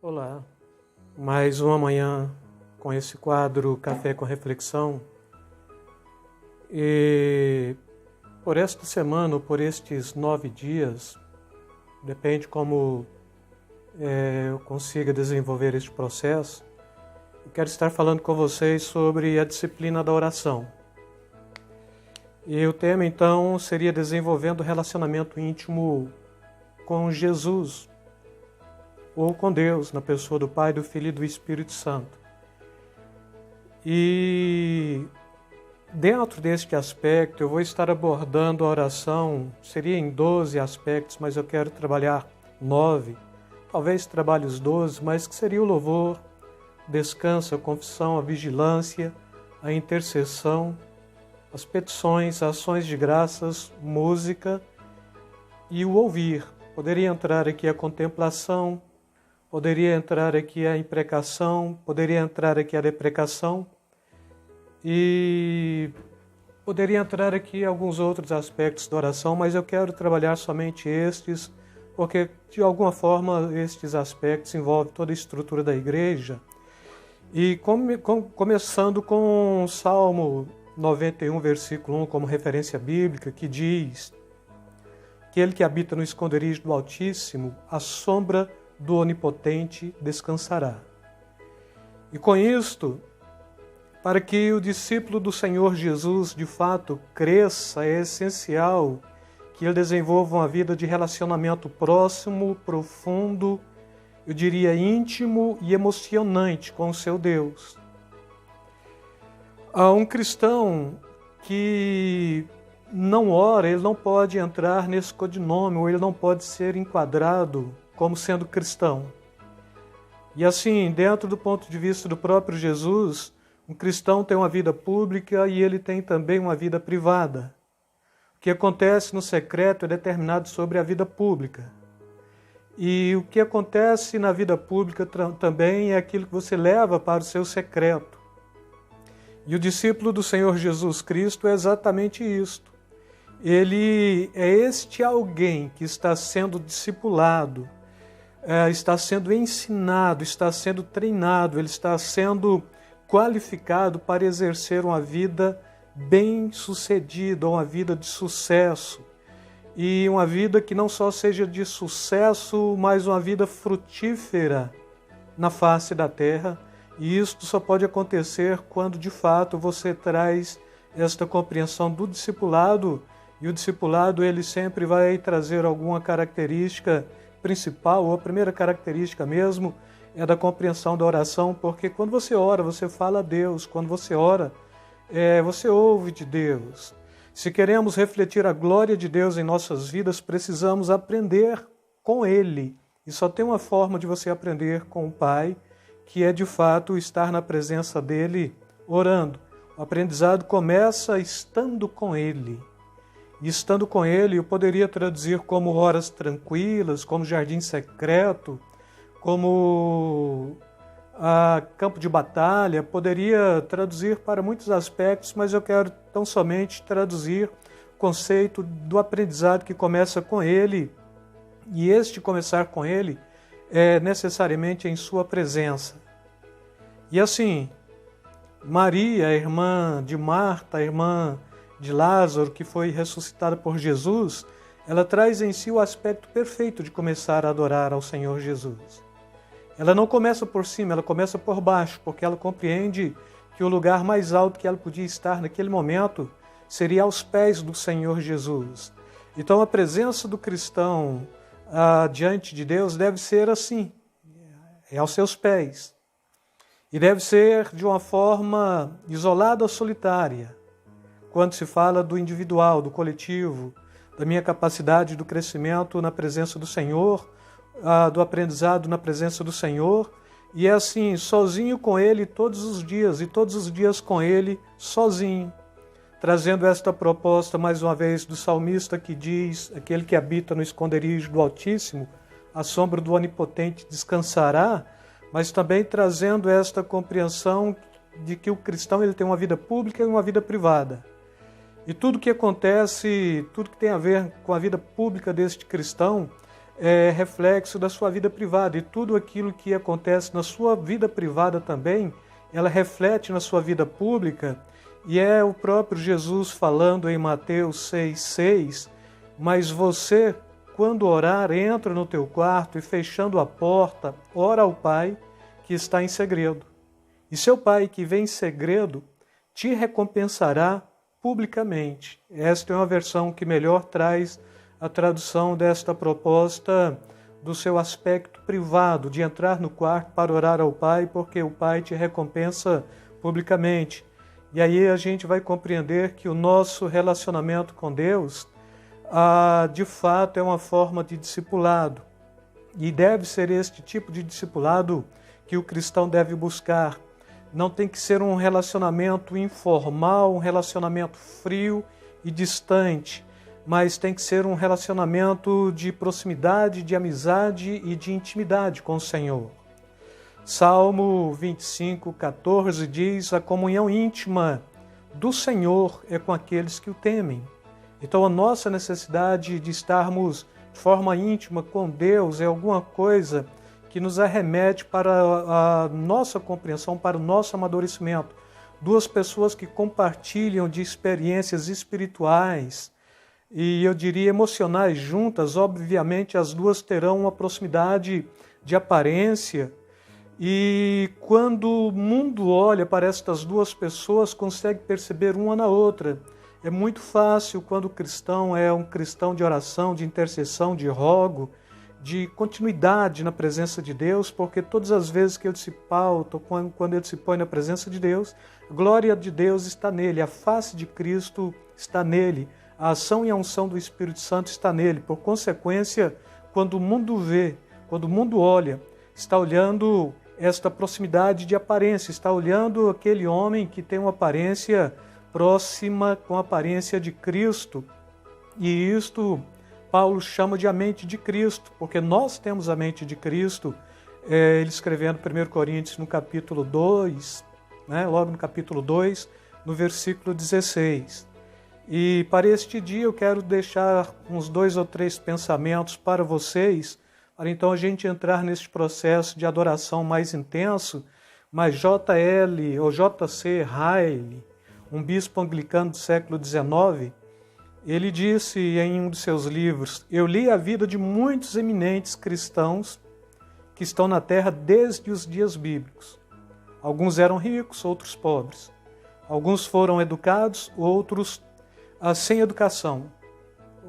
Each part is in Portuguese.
Olá, mais uma manhã com esse quadro Café com Reflexão. E por esta semana, ou por estes 9 dias, depende como eu consiga desenvolver este processo, eu quero estar falando com vocês sobre a disciplina da oração. E o tema então seria desenvolvendo o relacionamento íntimo com Jesus, ou com Deus, na pessoa do Pai, do Filho e do Espírito Santo. E dentro deste aspecto, eu vou estar abordando a oração, seria em 12 aspectos, mas eu quero trabalhar 9, talvez trabalhe os 12, mas que seria o louvor, descanso, a confissão, a vigilância, a intercessão, as petições, ações de graças, música e o ouvir. Poderia entrar aqui a contemplação, poderia entrar aqui a imprecação, poderia entrar aqui a deprecação e poderia entrar aqui alguns outros aspectos da oração, mas eu quero trabalhar somente estes, porque de alguma forma estes aspectos envolvem toda a estrutura da igreja. E começando com o Salmo 91, versículo 1, como referência bíblica, que diz: aquele que habita no esconderijo do Altíssimo, a sombra do Onipotente descansará. E com isto, para que o discípulo do Senhor Jesus de fato cresça, é essencial que ele desenvolva uma vida de relacionamento próximo, profundo, eu diria íntimo e emocionante com o seu Deus. Um cristão que não ora, ele não pode entrar nesse codinômio, ou ele não pode ser enquadrado como sendo cristão. E assim, dentro do ponto de vista do próprio Jesus, um cristão tem uma vida pública e ele tem também uma vida privada. O que acontece no secreto é determinado sobre a vida pública. E o que acontece na vida pública também é aquilo que você leva para o seu secreto. E o discípulo do Senhor Jesus Cristo é exatamente isto. Ele é este alguém que está sendo discipulado, está sendo ensinado, está sendo treinado, ele está sendo qualificado para exercer uma vida bem-sucedida, uma vida de sucesso. E uma vida que não só seja de sucesso, mas uma vida frutífera na face da terra. E isto só pode acontecer quando de fato você traz esta compreensão do discipulado. E o discipulado ele sempre vai trazer alguma característica principal, ou a primeira característica mesmo, é da compreensão da oração, porque quando você ora, você fala a Deus, quando você ora, você ouve de Deus. Se queremos refletir a glória de Deus em nossas vidas, precisamos aprender com Ele. E só tem uma forma de você aprender com o Pai, que é de fato estar na presença dEle, orando. O aprendizado começa estando com Ele. E estando com Ele, eu poderia traduzir como horas tranquilas, como jardim secreto, como campo de batalha, poderia traduzir para muitos aspectos, mas eu quero tão somente traduzir o conceito do aprendizado que começa com Ele, e este começar com Ele é necessariamente em sua presença. E assim, Maria, a irmã de Marta, a irmã de Lázaro, que foi ressuscitada por Jesus, ela traz em si o aspecto perfeito de começar a adorar ao Senhor Jesus. Ela não começa por cima, ela começa por baixo, porque ela compreende que o lugar mais alto que ela podia estar naquele momento seria aos pés do Senhor Jesus. Então a presença do cristão diante de Deus deve ser assim, é aos seus pés. E deve ser de uma forma isolada ou solitária. Quando se fala do individual, do coletivo, da minha capacidade do crescimento na presença do Senhor, do aprendizado na presença do Senhor, e é assim, sozinho com Ele todos os dias, e todos os dias com Ele sozinho. Trazendo esta proposta mais uma vez do salmista que diz: aquele que habita no esconderijo do Altíssimo, a sombra do Onipotente descansará, mas também trazendo esta compreensão de que o cristão ele tem uma vida pública e uma vida privada. E tudo que acontece, tudo que tem a ver com a vida pública deste cristão, é reflexo da sua vida privada, e tudo aquilo que acontece na sua vida privada também, ela reflete na sua vida pública, e é o próprio Jesus falando em Mateus 6,6, mas você, quando orar, entra no teu quarto e fechando a porta, ora ao Pai que está em segredo. E seu Pai que vem em segredo te recompensará publicamente. Esta é uma versão que melhor traz a tradução desta proposta do seu aspecto privado, de entrar no quarto para orar ao Pai, porque o Pai te recompensa publicamente. E aí a gente vai compreender que o nosso relacionamento com Deus, de fato, é uma forma de discipulado. E deve ser este tipo de discipulado que o cristão deve buscar. Não tem que ser um relacionamento informal, um relacionamento frio e distante, mas tem que ser um relacionamento de proximidade, de amizade e de intimidade com o Senhor. Salmo 25:14 diz: a comunhão íntima do Senhor é com aqueles que o temem. Então a nossa necessidade de estarmos de forma íntima com Deus é alguma coisa que nos arremete para a nossa compreensão, para o nosso amadurecimento. Duas pessoas que compartilham de experiências espirituais e eu diria emocionais juntas, obviamente as duas terão uma proximidade de aparência, e quando o mundo olha para estas duas pessoas, consegue perceber uma na outra. É muito fácil quando o cristão é um cristão de oração, de intercessão, de rogo, de continuidade na presença de Deus, porque todas as vezes que ele se pauta, quando ele se põe na presença de Deus, a glória de Deus está nele, a face de Cristo está nele, a ação e a unção do Espírito Santo está nele. Por consequência, quando o mundo vê, quando o mundo olha, está olhando esta proximidade de aparência, está olhando aquele homem que tem uma aparência próxima com a aparência de Cristo. E isto Paulo chama de a mente de Cristo, porque nós temos a mente de Cristo. Ele escrevendo 1 Coríntios no capítulo 2, logo no capítulo 2, no versículo 16. E para este dia eu quero deixar uns 2 ou 3 pensamentos para vocês, para então a gente entrar nesse processo de adoração mais intenso. Mas J.L. ou J.C. Ryle, um bispo anglicano do século XIX, ele disse em um de seus livros: eu li a vida de muitos eminentes cristãos que estão na terra desde os dias bíblicos. Alguns eram ricos, outros pobres. Alguns foram educados, outros sem educação,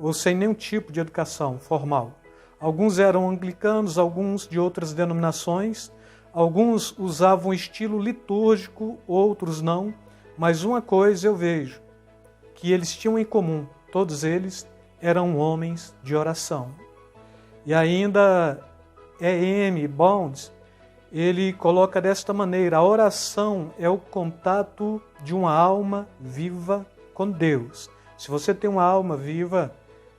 ou sem nenhum tipo de educação formal. Alguns eram anglicanos, alguns de outras denominações. Alguns usavam estilo litúrgico, outros não. Mas uma coisa eu vejo, que eles tinham em comum: todos eles eram homens de oração. E ainda E.M. Bounds, ele coloca desta maneira: a oração é o contato de uma alma viva com Deus. Se você tem uma alma viva,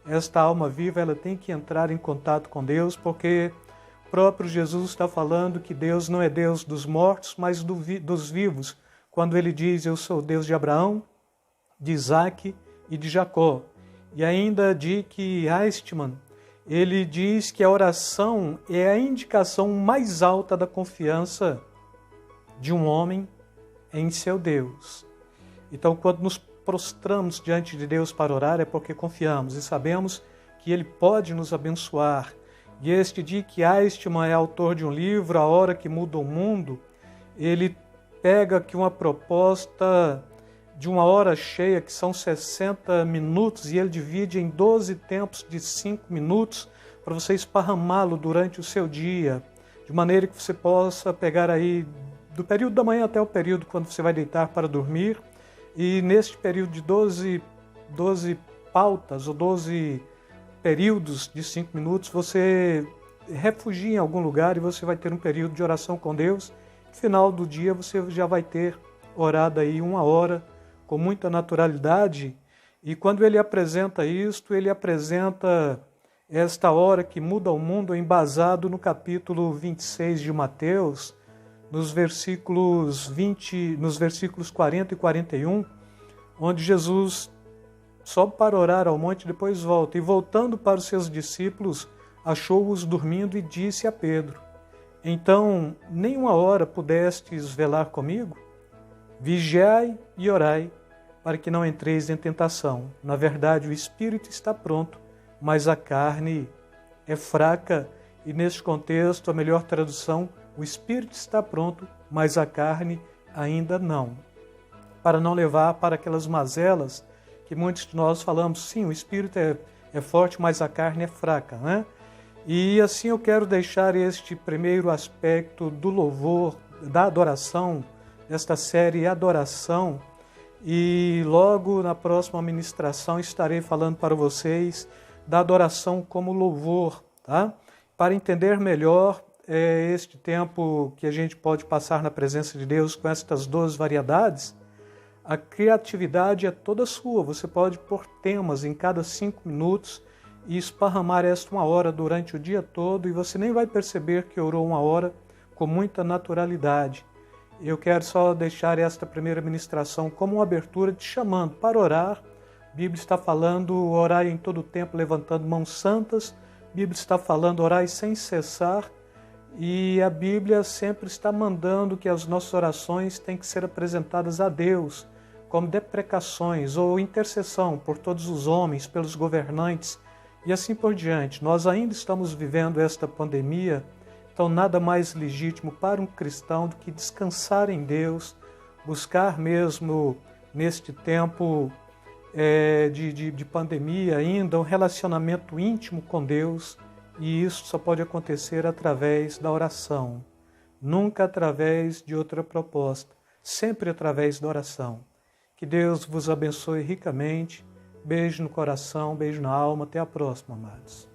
esta alma viva ela tem que entrar em contato com Deus, porque o próprio Jesus está falando que Deus não é Deus dos mortos, mas dos vivos, quando ele diz: eu sou Deus de Abraão, de Isaac e de Jacó. E ainda Dick Eastman, ele diz que a oração é a indicação mais alta da confiança de um homem em seu Deus. Então, quando nos prostramos diante de Deus para orar, é porque confiamos e sabemos que Ele pode nos abençoar. E este Dick Eastman é autor de um livro, A Hora que Muda o Mundo. Ele pega aqui uma proposta de uma hora cheia, que são 60 minutos, e ele divide em 12 tempos de 5 minutos para você esparramá-lo durante o seu dia, de maneira que você possa pegar aí do período da manhã até o período quando você vai deitar para dormir, e neste período de 12 pautas ou 12 períodos de 5 minutos, você refugia em algum lugar e você vai ter um período de oração com Deus. No final do dia você já vai ter orado aí 1 hora com muita naturalidade, e quando ele apresenta isto, ele apresenta esta hora que muda o mundo embasado no capítulo 26 de Mateus, nos versículos 40 e 41, onde Jesus sobe para orar ao monte, depois volta, e voltando para os seus discípulos, achou-os dormindo e disse a Pedro: então, nem uma hora pudestes velar comigo? Vigiai e orai, para que não entreis em tentação. Na verdade, o espírito está pronto, mas a carne é fraca. E neste contexto, a melhor tradução, o espírito está pronto, mas a carne ainda não. Para não levar para aquelas mazelas que muitos de nós falamos, sim, o espírito é forte, mas a carne é fraca, né? E assim eu quero deixar este primeiro aspecto do louvor, da adoração, desta série Adoração, e logo na próxima ministração estarei falando para vocês da adoração como louvor, tá? Para entender melhor este tempo que a gente pode passar na presença de Deus com estas 12 variedades, a criatividade é toda sua. Você pode pôr temas em cada 5 minutos e esparramar esta 1 hora durante o dia todo e você nem vai perceber que orou 1 hora com muita naturalidade. Eu quero só deixar esta primeira ministração como uma abertura te chamando para orar. A Bíblia está falando orar em todo o tempo levantando mãos santas. A Bíblia está falando orar sem cessar. E a Bíblia sempre está mandando que as nossas orações têm que ser apresentadas a Deus como deprecações ou intercessão por todos os homens, pelos governantes e assim por diante. Nós ainda estamos vivendo esta pandemia, então nada mais legítimo para um cristão do que descansar em Deus, buscar mesmo neste tempo de pandemia ainda um relacionamento íntimo com Deus, e isso só pode acontecer através da oração, nunca através de outra proposta, sempre através da oração. Que Deus vos abençoe ricamente. Beijo no coração, beijo na alma. Até a próxima, amados.